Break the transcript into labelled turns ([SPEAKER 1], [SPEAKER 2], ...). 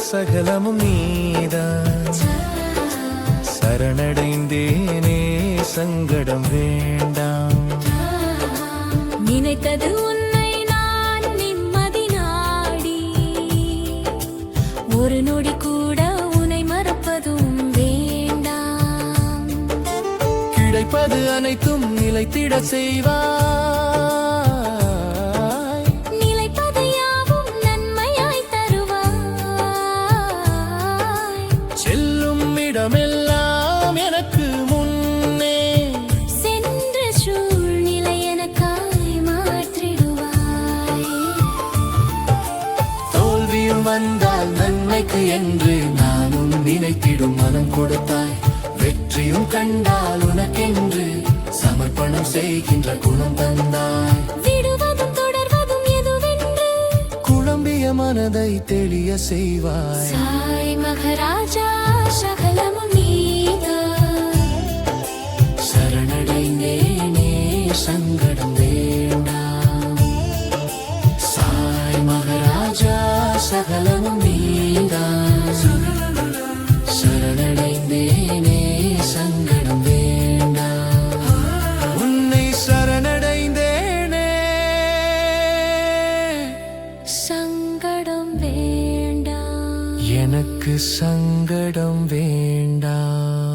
[SPEAKER 1] சகலமும் நீதான். சரணடைந்தேனே சங்கடம் வேண்டாம்.
[SPEAKER 2] நினைத்தது உன்னை நான் நிம்மதி நாடி, ஒரு நொடி கூட உன்னை மறப்பதும் வேண்டாம்.
[SPEAKER 1] கிடைப்பது அனைத்தும் நிலைத்திட செய்வாய்,
[SPEAKER 2] நிலைப்பது யாவும் நன்மையாய் தருவாய்.
[SPEAKER 1] செல்லும் இடமெல்லாம் எனக்கு முன்னே
[SPEAKER 2] சென்ற சூழ்நிலை எனக்காய் மாற்றிடுவாய்.
[SPEAKER 1] தோல்வியும் வந்தால் நன்மைக்கு என்று நானும் நினைத்திடும் மனம் கொடுத்தாய். வெற்றியும் கண்டால் உனக்கென்று சமர்ப்பணம் செய்கின்ற குணம் தந்தாய்.
[SPEAKER 2] விடுவதும் தொடர்வதும் எதுவென்று
[SPEAKER 1] குழம்பிய மனதை தெளிய செய்வாய்.
[SPEAKER 2] சாய் மகாராஜா சகலமும் நீதான்.
[SPEAKER 1] சரணடைந்தேனே சங்கடம் வேண்டாம். சாய் மகாராஜா சகலமும் நீதான். சரணடைந்தேனே சங்கடம் வேண்டாம். உன்னை சரணடைந்தேனே
[SPEAKER 2] சங்கடம் வேண்டாம்.
[SPEAKER 1] எனக்கு சங்கடம் வேண்டாம்.